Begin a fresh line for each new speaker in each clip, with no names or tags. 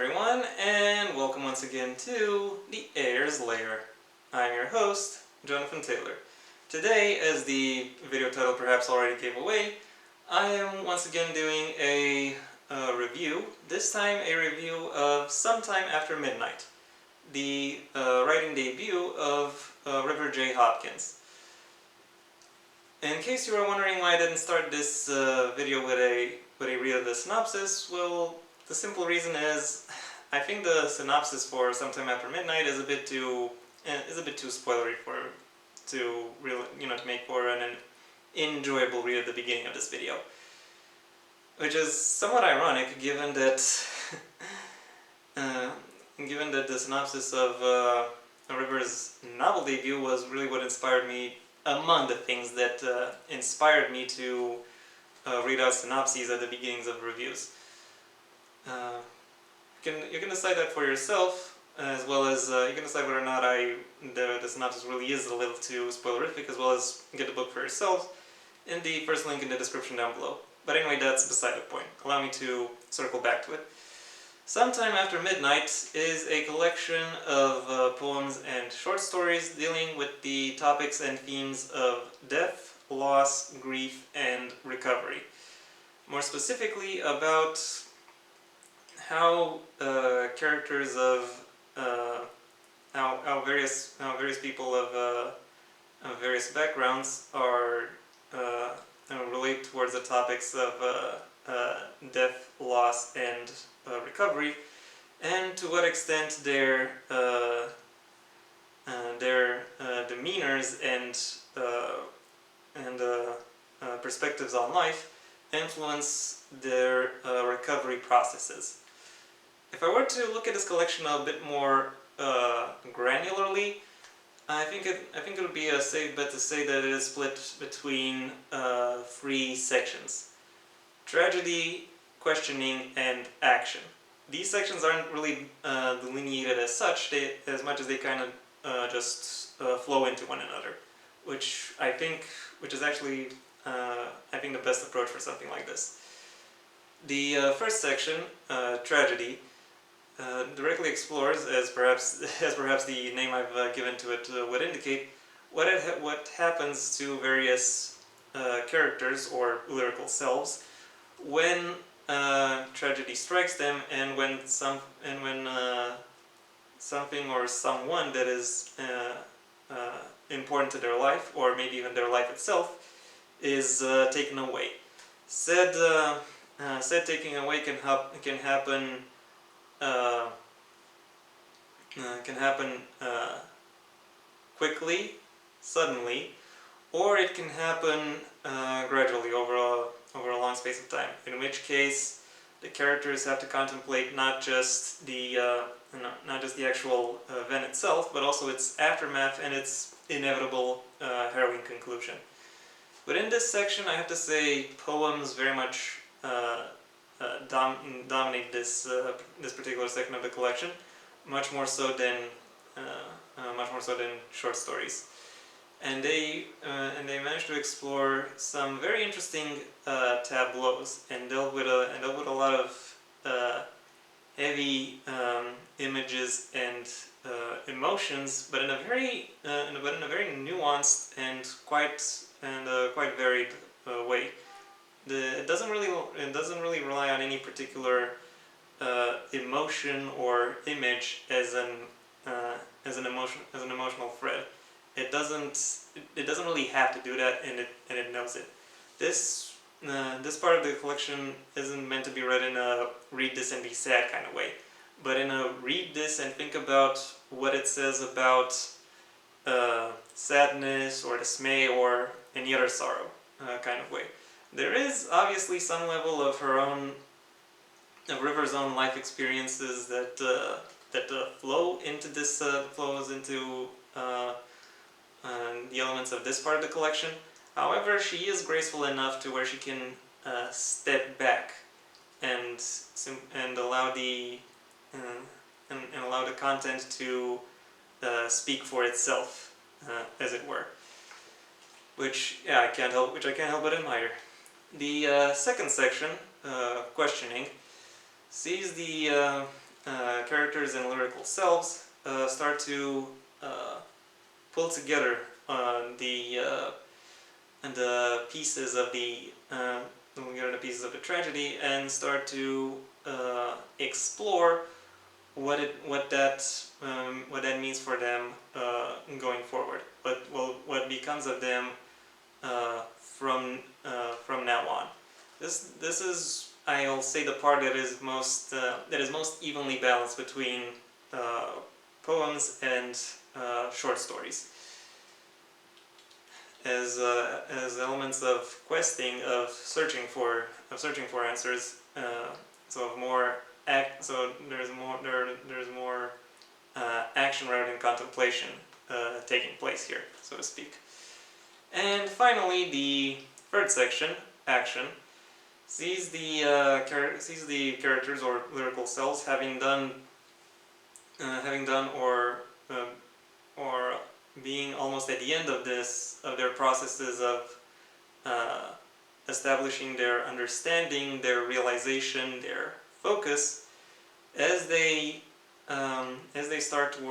everyone, and welcome once again to the Heir's Lair. I'm your host, Jonathan Taylor. Today, as the video title perhaps already gave away, I am once again doing a review, this time a review of Sometime After Midnight, the writing debut of River J. Hopkins. In case you were wondering why I didn't start this video with a read of the synopsis, well, the simple reason is I think the synopsis for Sometime After Midnight is a bit too spoilery to make for an enjoyable read at the beginning of this video, which is somewhat ironic given that the synopsis of River's novel debut was really what inspired me, among the things that inspired me to read out synopses at the beginnings of reviews. You can decide that for yourself, as well as you can decide whether or not the synopsis really is a little too spoilerific, as well as get the book for yourself in the first link in the description down below. But anyway, that's beside the point. Allow me to circle back to it. Sometime After Midnight is a collection of poems and short stories dealing with the topics and themes of death, loss, grief, and recovery. More specifically, about how characters of how various people of various backgrounds are relate towards the topics of death, loss, and recovery, and to what extent their demeanors and perspectives on life influence their recovery processes. If I were to look at this collection a bit more granularly, I think it would be a safe bet to say that it is split between three sections: tragedy, questioning, and action. These sections aren't really delineated as such, as much as they kind of just flow into one another, which is actually I think the best approach for something like this. The first section, tragedy, directly explores, as perhaps the name I've given to it would indicate, what happens to various characters or lyrical selves when tragedy strikes them, and when something or someone that is important to their life, or maybe even their life itself, is taken away. Said taking away can happen quickly, suddenly, or it can happen gradually over a long space of time. In which case, the characters have to contemplate not just the actual event itself, but also its aftermath and its inevitable harrowing conclusion. Within this section, I have to say, poems very much dominate this particular section of the collection, much more so than short stories, and they managed to explore some very interesting tableaus and dealt with a lot of heavy images and emotions, but in a very nuanced and quite varied way. It doesn't really rely on any particular emotion or image as an emotional thread. It doesn't really have to do that, and it knows it. This part of the collection isn't meant to be read in a read this and be sad kind of way, but in a read this and think about what it says about sadness or dismay or any other sorrow kind of way. There is obviously some level of River's own life experiences that flows into the elements of this part of the collection. However, she is graceful enough to where she can step back and allow the content to speak for itself, as it were. Which I can't help but admire. The second section, questioning, sees the characters and lyrical selves start to pull together the pieces of the tragedy and start to explore what that means for them going forward. What becomes of them from now on. This is, I'll say, the part that is most evenly balanced between poems and short stories. As elements of questing, of searching for answers. There's more action rather than contemplation taking place here, so to speak. And finally, the third section, action, sees the characters or lyrical selves having done or being almost at the end of their processes of establishing their understanding, their realization, their focus, as they start to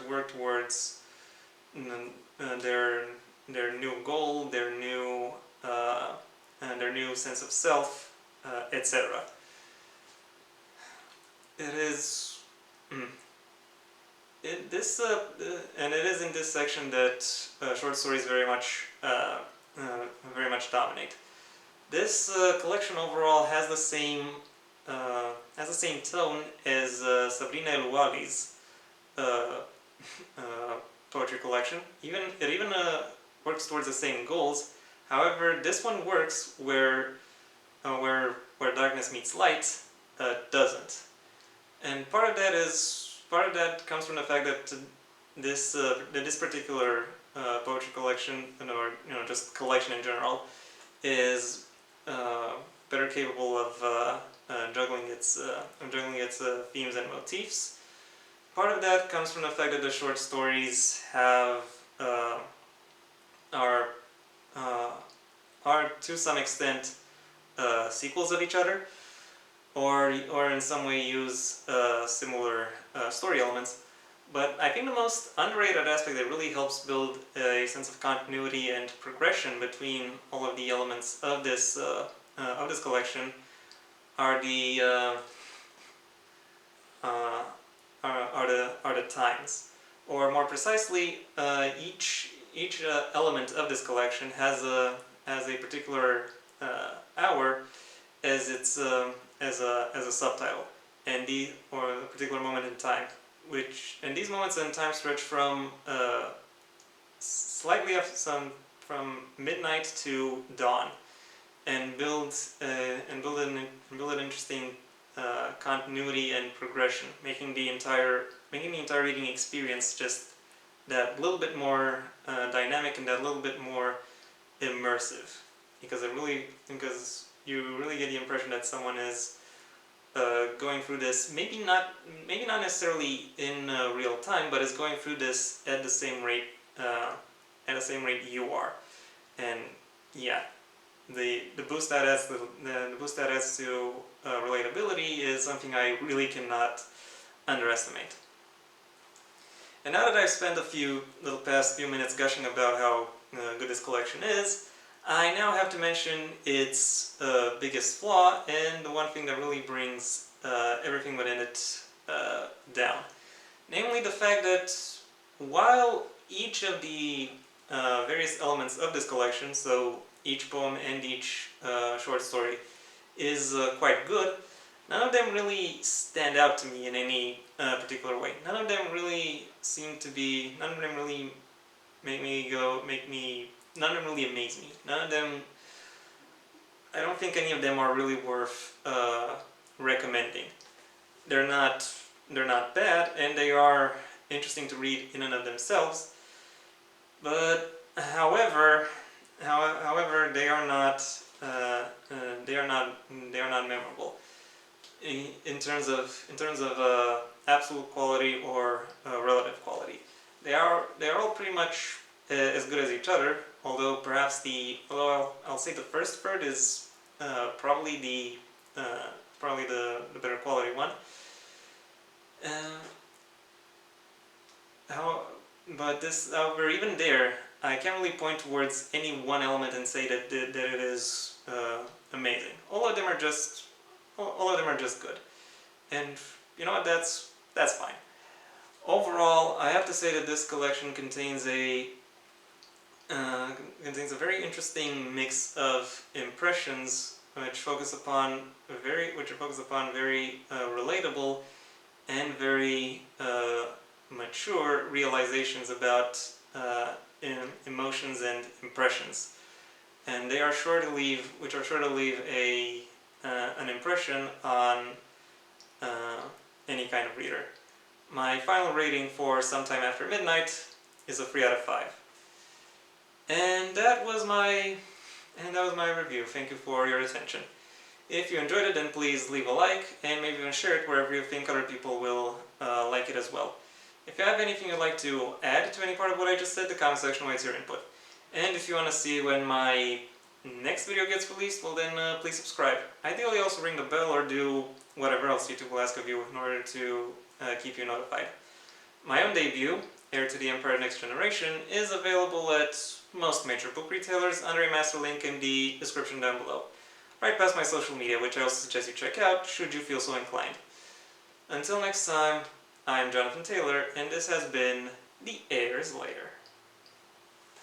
work towards their new goal, their new sense of self, etc. It is. It is in this section that short stories very much dominate. This collection overall has the same tone as Sabrina El-Ouali's poetry collection. It even works towards the same goals. However, this one works where darkness meets light doesn't, and part of that comes from the fact that this particular poetry collection, or just collection in general, is better capable of juggling its themes and motifs. Part of that comes from the fact that the short stories are to some extent sequels of each other, or in some way use similar story elements. But I think the most underrated aspect that really helps build a sense of continuity and progression between all of the elements of this collection are the times, or more precisely, each element of this collection has a particular hour as its as a subtitle, or a particular moment in time. And these moments in time stretch from slightly up from midnight to dawn, and build an interesting continuity and progression, making the entire reading experience just that little bit more dynamic and that little bit more immersive, because you really get the impression that someone is going through this, maybe not necessarily in real time, but is going through this at the same rate you are. And yeah, the boost that adds to relatability is something I really cannot underestimate. And now that I've spent the past few minutes gushing about how good this collection is, I now have to mention its biggest flaw, and the one thing that really brings everything within it down. Namely, the fact that while each of the various elements of this collection, so each poem and each short story, is quite good, none of them really stand out to me in any particular way. None of them really amaze me. None of them, I don't think any of them are really worth recommending. They're not bad, and they are interesting to read in and of themselves. But however, they are not memorable in terms of absolute quality or relative quality. They are all pretty much as good as each other. Although I'll say the first third is probably the better quality one. but this, however, even there, I can't really point towards any one element and say that it is amazing. All of them are just good, and you know what? That's fine. Overall, I have to say that this collection contains a very interesting mix of impressions which focus upon very relatable and very mature realizations about emotions and impressions, and they are sure to leave a an impression on any kind of reader. My final rating for Sometime After Midnight is a 3 out of 5. And that was my review. Thank you for your attention. If you enjoyed it, then please leave a like and maybe even share it wherever you think other people will like it as well. If you have anything you'd like to add to any part of what I just said, the comment section awaits your input. And if you want to see when my next video gets released, well then please subscribe. Ideally also ring the bell or do whatever else YouTube will ask of you in order to keep you notified. My own debut, Heir to the Empire Next Generation, is available at most major book retailers under a master link in the description down below. Right past my social media, which I also suggest you check out should you feel so inclined. Until next time, I'm Jonathan Taylor, and this has been the Heir's Lair.